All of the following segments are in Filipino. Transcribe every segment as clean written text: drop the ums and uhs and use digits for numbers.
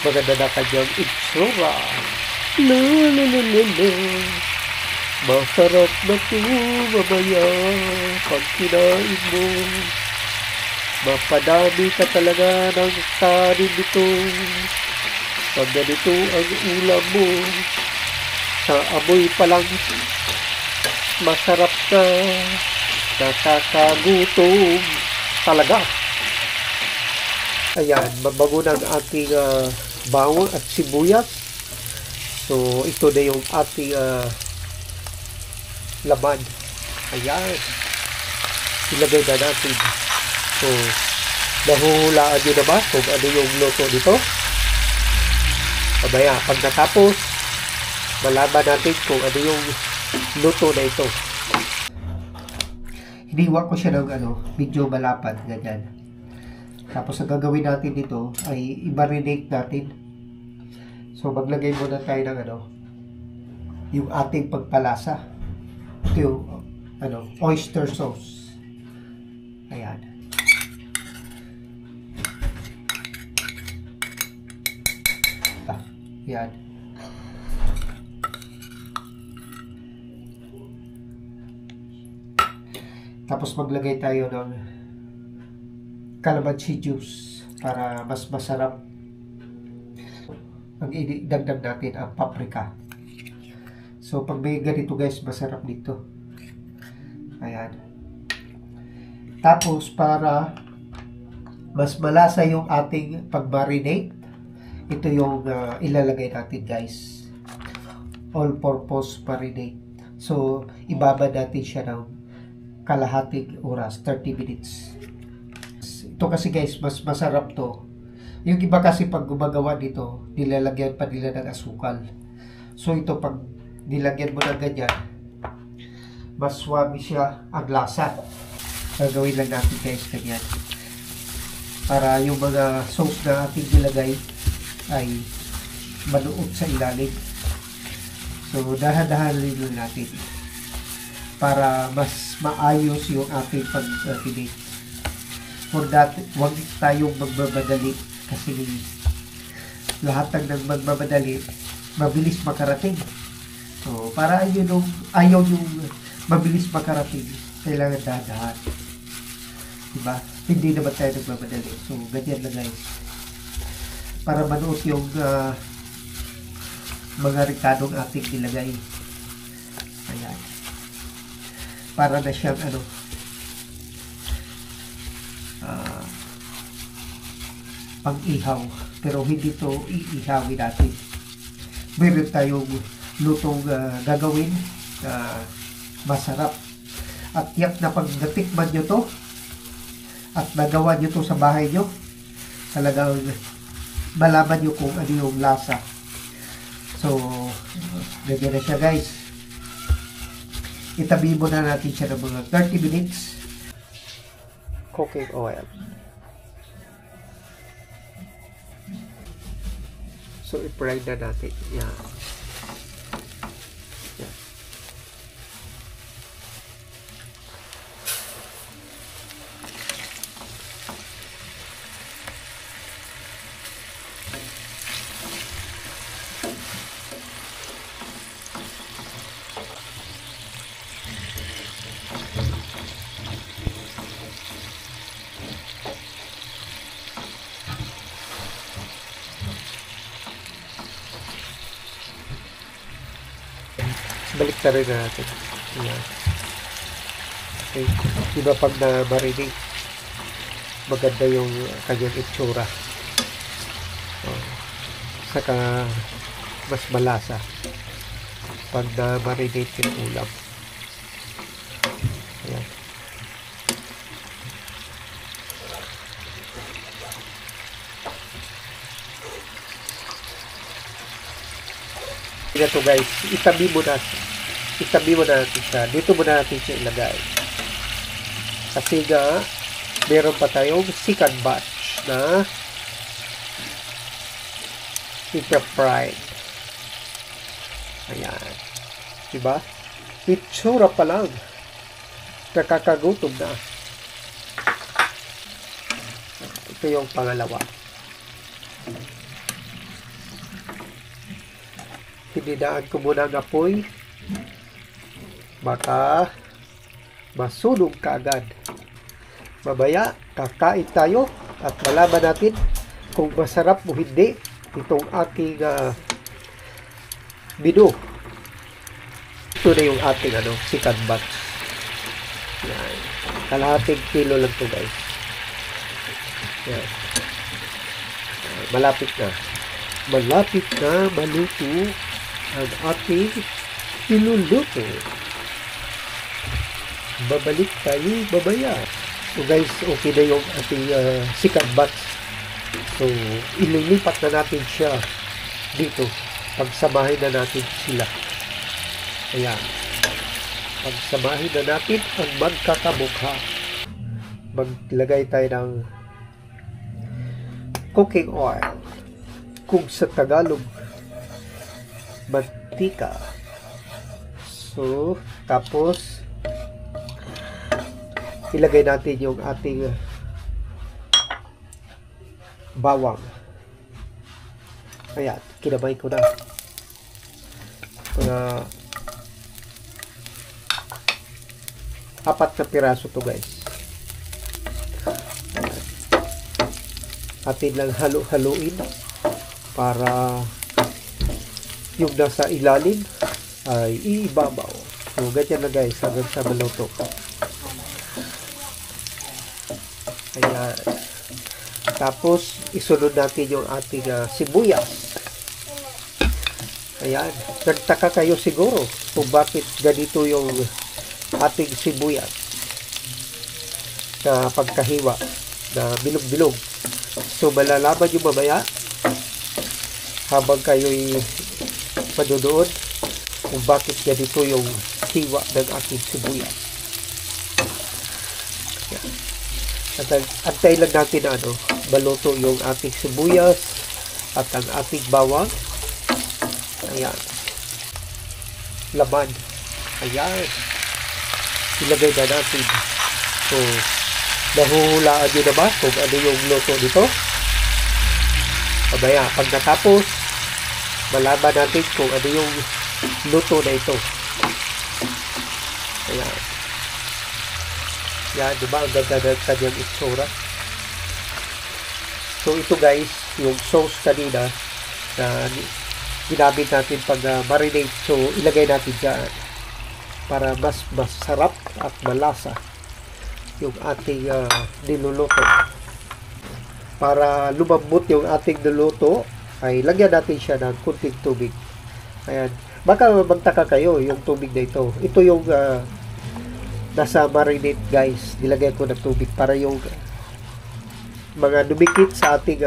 Maganda na kanyang itsura. Lululululu. Masarap na ito mamaya pag kinain mo. Mapadami ka talaga ng kanin nito. Pag ganito ang ulam mo, sa amoy pa lang masarap na, nakakagutom talaga. Ayan, mabago ng ating bawang at sibuyas. So, ito na yung ating laman. Ayan. Ilagay na natin. So, nahuhulaan nyo na ba kung ano yung luto dito? Mamaya, pag natapos, malaman natin kung ano yung luto na ito. Hiniwa ko siya ng medyo malapad, ganyan. Tapos ang gagawin natin dito ay i-marinate natin. So maglagay muna tayo ng yung ating pagpalasa. Ito yung oyster sauce. Ayan. Ayan. Tapos maglagay tayo ng calamansi juice para mas masarap. Ang idagdag natin ang paprika. So pag may ganito guys, masarap dito. Ayan. Tapos para mas malasa yung ating pag-marinate, ito yung ilalagay natin guys. All-purpose marinate. So ibabad natin siya ng kalahating oras, 30 minutes. Ito kasi guys, mas masarap to. Yung iba kasi pag gumagawa dito, nilalagyan pa nila ng asukal. So ito pag nilagyan mo ng ganyan, mas swami siya ang lasa. Gagawin lang natin guys ganyan. Para yung mga sauce na ating nilagay ay manuot sa ilalim. So dahan-dahanin lang natin para mas maayos yung ating pag-marinate. For that, huwag tayong magmamadali kasi lahat ng magmamadali mabilis makarating. So para ayaw yung mabilis makarating, kailangan dahan-dahan. Diba? Hindi naman tayo nagmamadali. So ganyan lang guys. Para manuot yung mga ricadong ating nilagay. Ayan. Para na siyang pang-ihaw. Pero hindi to iihawin natin. Meron tayong lutong gagawin masarap. At yak na pag natikman nyo to at nagawa nyo to sa bahay nyo, talagang malaman nyo kung ano yung lasa. So ganyan na siya guys. Itabi mo na natin siya ng mga 30 minutes. Cooking oil. So i-fry na natin. Yan. Yan. Balik na rin natin. Ayan. Okay. Diba pag na-marinate, maganda yung kanyang itsura. Saka mas malasa pag na-marinate yung ulam. Ayan. Ito guys, itabi mo natin siya. Dito mo natin siya ilagay. Kasi nga, meron pa tayong second batch na ipa-fry. Ayan. Diba? Itsura pa lang. Nakakagutom na. Ito yung pangalawa. Hininaan ko muna ang apoy. Baka masunog ka agad. Mamaya, kakain tayo at malaman natin kung masarap o hindi itong aking menu. Ito na yung ating chicken butts. Yan. Kalahating kilo lang to guys. Yan. Malapit na. Malapit na maluto ang ating niluluto. Babalik tayo babaya. So guys, okay na yung ating chicken butts. So, ililipat na natin siya dito. Pagsamahin na natin sila. Ayan. Pagsamahin na natin ang magkakamukha. Maglagay tayo ng cooking oil. Kung sa Tagalog, mantika. So, tapos, ilagay natin yung ating bawang. Ayan, kinamay ko na. Mga 4 na piraso to guys. Atin lang halo-haloin para yung nasa ilalim ay iibabaw. So, ganyan na guys hanggang sa maluto. Ayan. Tapos, isunod natin yung ating sibuyas. Ayan. Nagtaka kayo siguro kung bakit ganito yung ating sibuyas na pagkahiwa na bilog-bilog. So, malalaman nyo mamaya habang kayo'y manunood kung bakit ganito yung hiwa ng ating sibuyas. Ayan. At antay lang natin na maluto yung ating sibuyas at ang ating bawang. Ayan. Laman. Ayan. Ilagay na natin. So, nahuhulaan nyo na ba kung ano yung luto dito? Mamaya, pag natapos, malaman natin kung ano yung luto na ito. Ayan. Yan, diba? Ang ganda ng kanyang itsura. So, ito guys, yung sauce kanina na ginamit natin pag marinate. So, ilagay natin dyan para mas masarap at malasa yung ating niluluto. Para lumambot yung ating niluluto, ay lagyan natin siya ng kunting tubig. Ayan. Baka magtaka kayo yung tubig na ito. Ito yung nasa marinate guys, nilagay ko ng tubig para yung mga dumikit sa ating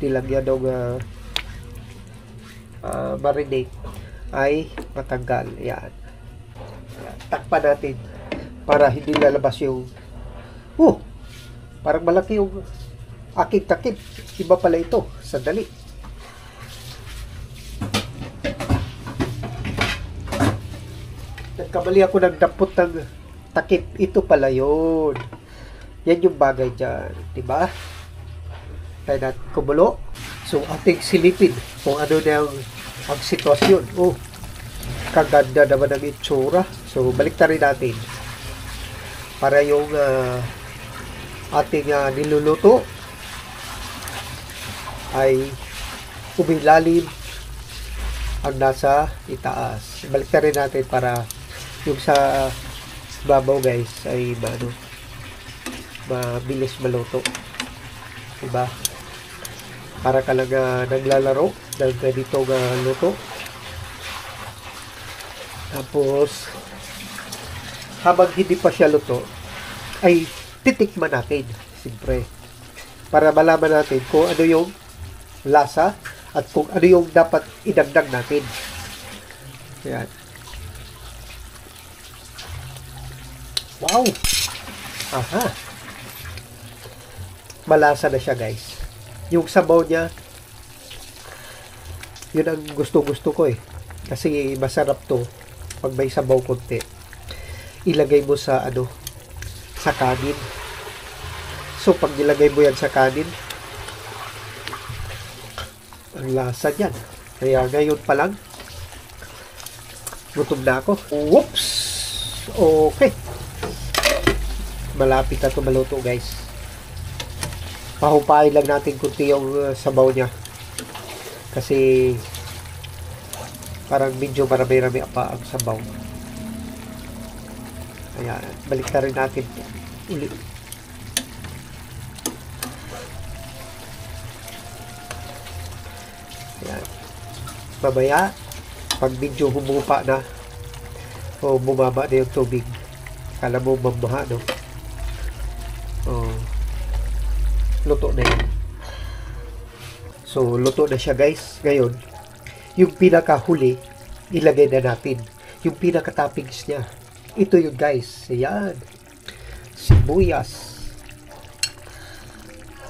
nilagyan ng marinate ay matanggal. Yan. Takpan natin para hindi lalabas yung parang malaki yung aking takip. Iba pala ito. Sandali. Nagkamali ako ng dapot ng takip. Ito pala yun. Yan yung bagay dyan. Diba? Tayo natin kumulo. So, ating silipin kung ano na ang sitwasyon. Kaganda naman ang itsura. So, balik na rin natin. Para yung ating niluluto ay umilalim ang nasa itaas. Balik na rin natin para yung sa babaw guys ay mabilis maluto. Diba? Para ka lang naglalaro ng ganitong luto. Tapos habang hindi pa siya luto ay titikman natin siyempre para malaman natin kung ano yung lasa at kung ano yung dapat idagdag natin. Ayan. Wow! Aha! Malasa na siya guys. Yung sabaw niya, yun ang gusto-gusto ko kasi masarap to pag may sabaw konti. Ilagay mo sa sa kanin. So pag nilagay mo yan sa kanin, ang lasa niyan. Kaya ngayon pa lang Gutom na ako. Whoops! Okay. Malapit na ito maluto, guys. Pahupain lang natin kunti yung sabaw niya. Kasi parang medyo marami-rami pa ang sabaw. Ayan. Balik na rin natin uli. Ayan. Mamaya, pag medyo humupa na o bumaba na yung tubig, kala mo mamaha, no? Luto na yun. So, luto na siya, guys. Ngayon, yung pinakahuli, ilagay na natin. Yung pinaka-toppings niya. Ito yun, guys. Ayan. Sibuyas.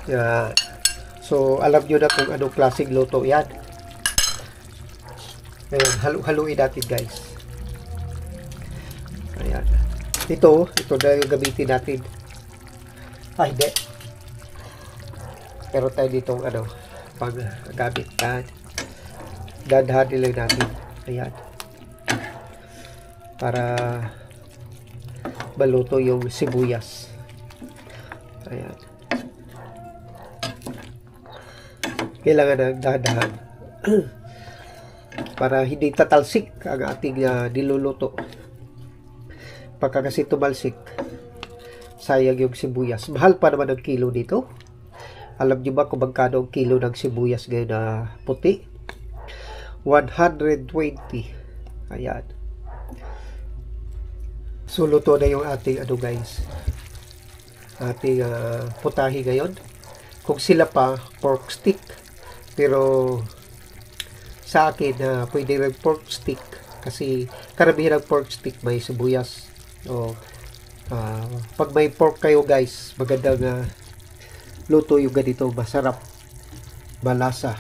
Ayan. So, alam nyo na kung anong klaseng luto yan. Ngayon, haluin natin, guys. Ayan. Ito na yung gamitin natin. Ay, hindi. Pero tayo ditong pang gamit na. Dadhanin lang natin. Ayan. Para maluto yung sibuyas. Ayan. Kailangan ng dahan-dahan. Para hindi tatalsik ang ating niluluto. Pagka kasi tumalsik, sayang yung sibuyas. Mahal pa naman ang kilo dito. Alam niyo ba kung magkano ang kilo ng sibuyas ngayon na puti? 120. Ayan. So, luto na yung ating guys. Ating putahe ngayon. Kung sila pa, pork stick. Pero sa akin, pwede rin pork stick. Kasi karamihan ng pork stick may sibuyas. O, pag may pork kayo, guys, magandang luto yung ganito, masarap, malasa,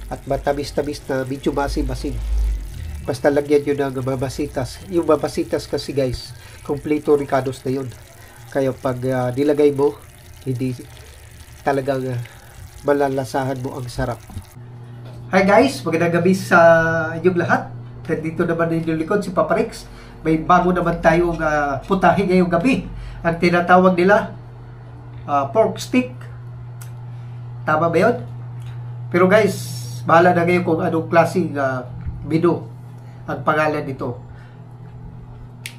at matamis-tamis na medyo masim-masim. Basta lagyan nyo ng mabasitas. Yung mabasitas kasi, guys, kompleto ricados na yun. Kaya pag nilagay mo, hindi talagang malalasahan mo ang sarap. Hi guys, magandang gabi sa inyong lahat. Dito naman inyong likod si Papa Rex. May bago naman tayong putahe ngayong gabi. Ang tinatawag nila pork stick. Tama ba yun? Pero guys, bahala na ngayon kung anong klaseng menu ang pangalan nito.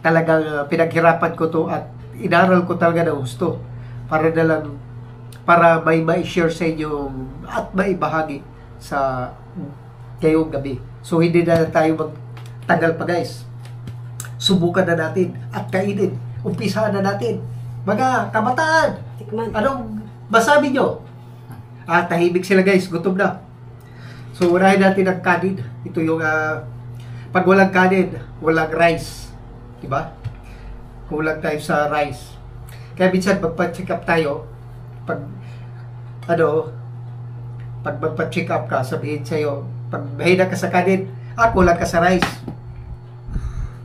Talagang pinaghirapan ko to at inaral ko talaga ng gusto para na lang, para may ma-share sa inyo at maibahagi sa ngayong gabi. So hindi na tayo magtagal pa, guys. Subukan na natin at kainin. Umpisahan na natin. Mga kabataan, anong masabi nyo? Tahimik sila, guys. Gutom na. So, unahin natin ang kanin. Ito yung, pag walang kanin, walang rice. Diba? Kulang tayo sa rice. Kaya minsan, magpa-check up tayo. Pag magpa-check up ka, sabihin sa'yo, pag mahina ka sa kanin, kulang ka sa rice.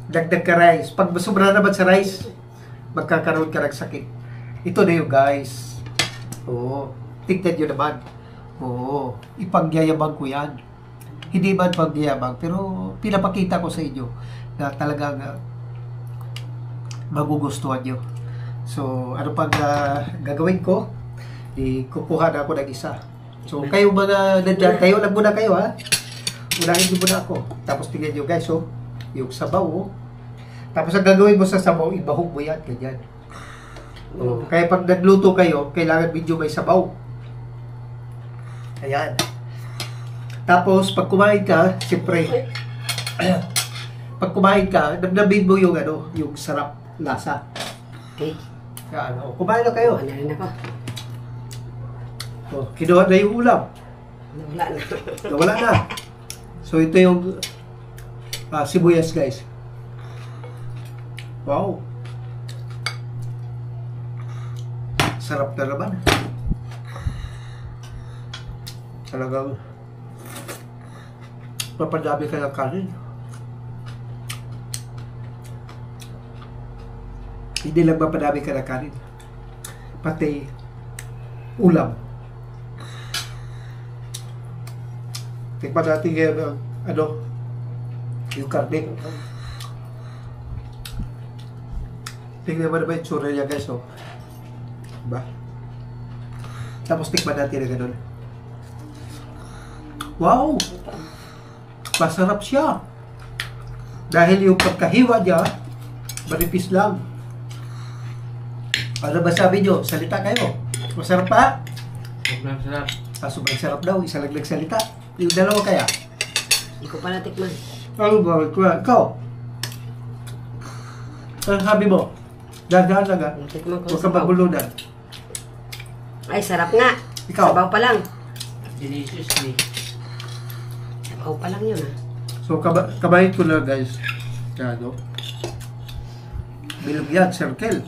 Dagdag ka rice. Pag masubra naman sa rice, magkakaroon ka ng sakit. Ito na yung guys. Oo. Tignan nyo naman. Oo. Ipangyayabang ko yan. Hindi man pagyayabang, pero pinapakita ko sa inyo na talagang magugustuhan nyo. So, ano pang gagawin ko? Kukuha na ako ng isa. So, kayo mga nandyan, kayo lang muna kayo, ha? Unahin nyo muna ako. Tapos tingnan nyo guys, yung sabaw, Tapos ang gagawin mo sa sabaw, ibahog mo yan, ganyan. Kaya pag nagluto kayo, kailangan medyo may sabaw. Ayan. Tapos, pag kumain ka, siyempre, pag kumain ka, namnamin mo yung, yung sarap, lasa. Okay. Kaya, kumain na kayo. Ano rin ako? Kinuha na yung ulam. Nawala na. Nawala na. So, ito yung sibuyas, guys. Wow. Sarap na naman. Talagang papadami ka ng kanin. Hindi lang papadami ka ng kanin. Pati ulam. Tingnan natin yung Yung karne. Tingnan mo naman yung tsura niya guys, oh. Diba? Tapos tikman natin na ganun. Wow! Masarap siya. Dahil yung pagkahiwa niya, manipis lang. Ano ba sabi nyo? Salita kayo. Masarap pa? Sobrang sarap. Sobrang sarap daw. Isa lang nagsalita. Yung dalawa kaya? Hindi ko pa natikman. Ano ba? Ikaw? Ano sabi mo? Dahan-dahan lang ha? Natikman ko Huwag sa kang sabaw. magbulunan. Ay, sarap nga. Ikaw? Sabaw pa lang. Deliciously. Sabaw pa lang yun ah. So, kabayit ko na guys. Kaya ano? Bilog yan, circle.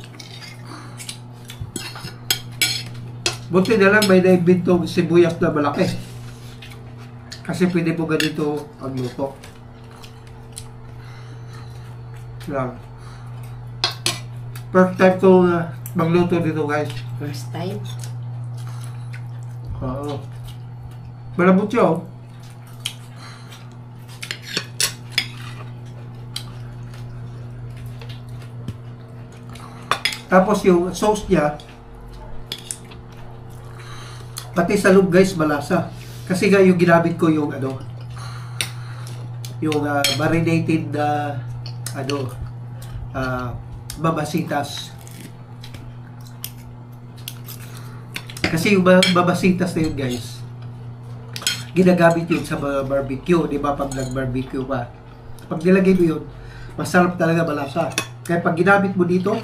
Buti na lang may naibintong sibuyas na malaki. Kasi pwede mo ganito ang luto. Lang. First time ko magluto dito guys. First time. Oo. Malambot siya oh. Tapos yung sauce niya, pati sa loob guys, malasa. Kasi nga yung ginamit ko yung ano, yung marinated na babasitas. Kasi yung babasitas na yun guys, ginagamit yun sa mga barbecue, di ba? Pag nag-barbecue pa, pag nilagay mo yun, masarap talaga, malasa. Kaya pag ginamit mo dito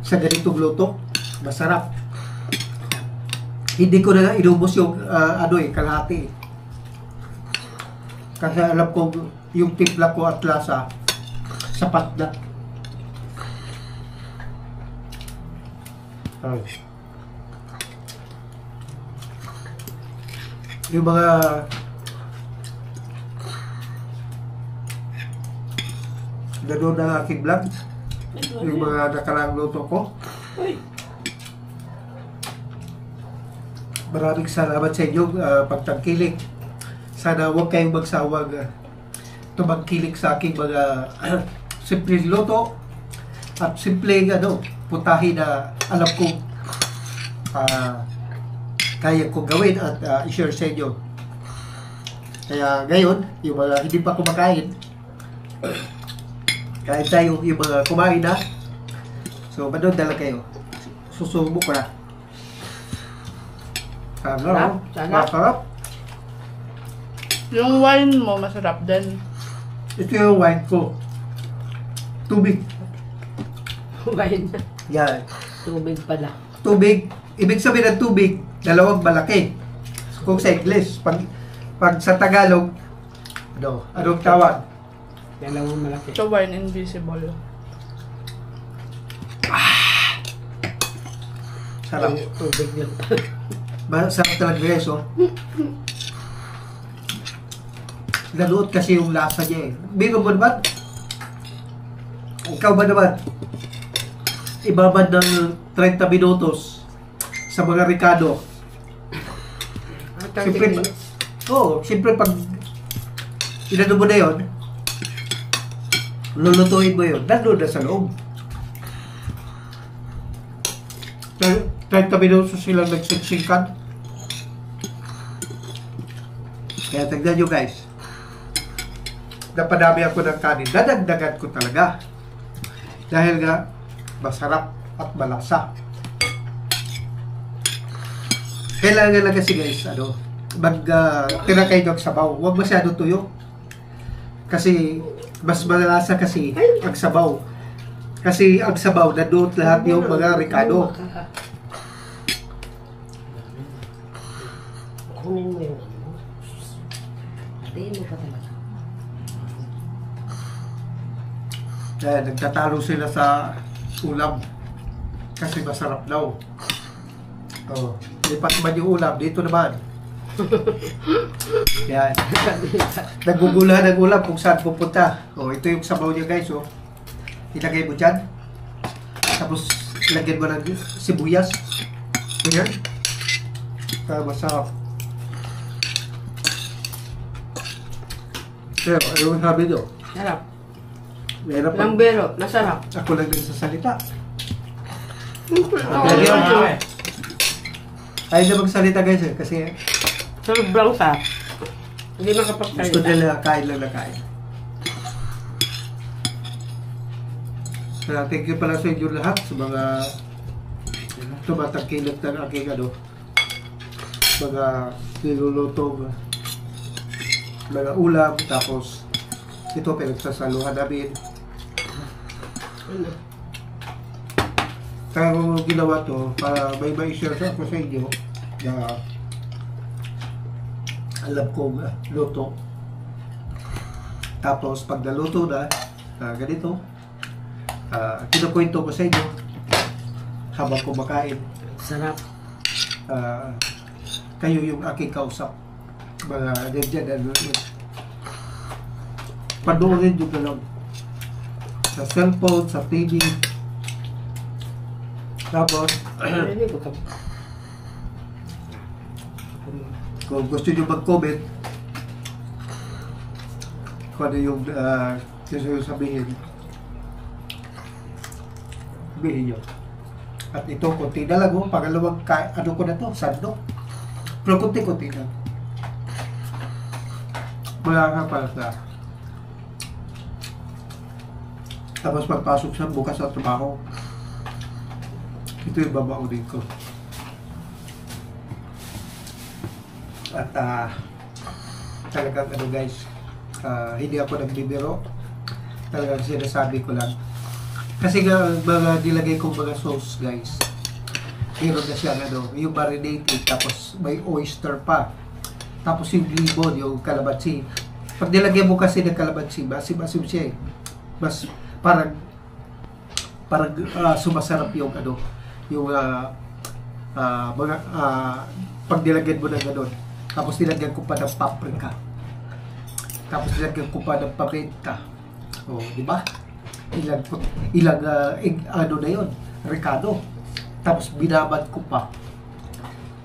sa ganitong luto, masarap. Hindi ko na inubos yung kalahati. Kasi alam ko yung timpla ko at lasa sapat na. Yung mga gano'n ng aking vlog, yung mga nakaraang luto ko. Maraming salamat sa inyong pagtangkilik. Sana huwag kayong magsawag tumangkilik sa aking mga simpleng luto at simpleng putahe na alam kong kaya kong gawin at i-share sa inyo. Kaya ngayon, yung mga hindi pa kumakain, kahit tayo yung mga kumain na, so manood na lang kayo. Susubo ko na. Sarap, sarap. Masarap. Yung wine mo, masarap din. Ito yung wine ko. Tubig. Wine. Yan. Tubig pala. Tubig. Ibig sabihin ng tubig, dalawang malaki. Kung sa English, pag sa Tagalog, anong tawag? Dalawang malaki. So, wine invisible. Sarap. Tubig lang. Masarap talaga guys, oh. Naluot kasi yung lasa niya eh. Biro mo naman? Ikaw ba naman? Ibabad ng 30 minutos sa mga Ricardo. Siyempre, siyempre pag inano mo na yun, lulutuin mo yun, nandun na sa loob. 30 minutos silang nagsiksikan. Kaya tignan nyo guys, napadami ako ng kanin, dadagdagan ko talaga. Dahil nga, masarap at malasa. Kailangan lang kasi guys, tira kayo ng sabaw. Huwag masyado tuyo. Kasi, mas malasa kasi ang sabaw. Kasi ang sabaw, nandun lahat yung mga Ricardo. Kunin mo yung Hatiin mo pa talaga. Nagtatalo sila sa ulam. Kasi masarap daw. Oh, lipat man yung ulam. Dito naman. Yan. Nagugulahan ng ulam kung saan pupunta. Oh, ito yung sabaw niya guys. Oh. Ilagay mo dyan. Tapos, lagyan mo ng sibuyas. Ganyan. Masarap. Pero, ayun sabi nyo. Sarap. Mahirap Walang pag bero. Masarap. ako lang nagsasalita. Oo. Ayaw na magsalita guys eh, kasi Sobrang sarap. Hindi gusto makapagsalita. nila kain lang na kain. Kaya thank you pala sa inyo lahat sa mga tumatangkilat ng aking mga nilulutong mga ulam, tapos ito pinagsasaluhan namin. Ano? Kaya ko ginawa to para may ma-share ako sa inyo na alam kong luto. Tapos pag naluto na ganito, kinukwento ko sa inyo habang kumakain. Sarap. Kayo yung aking kausap, mga nandiyan na nanonood. Panoorin nyo na lang sa cellphone, sa TV. Tapos Hindi ko kap. kung gusto nyo mag-comment kung ano yung sabihin nyo. At ito, konti na lang, pangalawang ano ko na to, sandok. Pero konti-konti lang. Wala nga para sa tapos pagpasok sa bukas sa trabaho, ito yung babaunin ko. At talagang guys, hindi ako nagbibiro. Talagang sinasabi ko lang. Kasi mga nilagay kong mga sauce guys, meron na siya yung marinated, tapos may oyster pa. Tapos yung limon, yung kalamansi. Pag nilagyan mo kasi ng kalamansi, masim-masim siya eh. Mas parang sumasarap yung yung mga pag nilagyan mo ng gano'n. Tapos nilagyan ko pa ng paprika. Tapos nilagyan ko pa ng paminta. O, di ba? Ilang na yon, ricado. Tapos binabad ko pa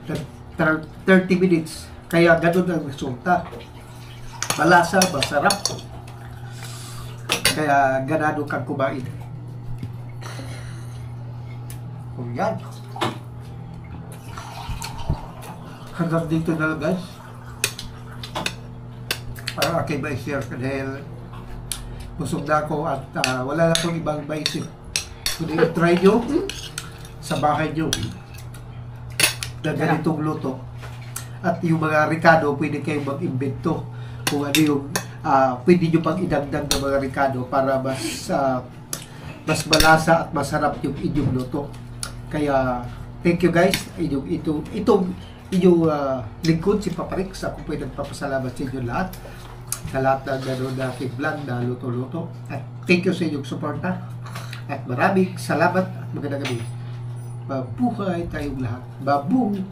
30 minutes. Kaya gano'n ang resulta. Malasa, masarap. Kaya ganado kang kumain. O yan. Hanggang dito na lang guys. Para aking ma-share dahil busog na ako at wala na akong ibang maisip. Kundi i-try nyo sa bahay nyo na ganitong luto. At yung mga ricado, pwede kayong mag-invento kung ano yung pwede nyo pang idagdag ng mga ricado para mas malasa at masarap yung inyong luto. Kaya thank you guys. Itong inyong lingkod si Papa Rex. Ako po ay nagpapasalamat sa inyo lahat sa lahat ng gano'n na aking vlog na luto-luto. At thank you sa inyong suporta. At maraming salamat at magandang gabi. Mabuhay tayong lahat. Babong!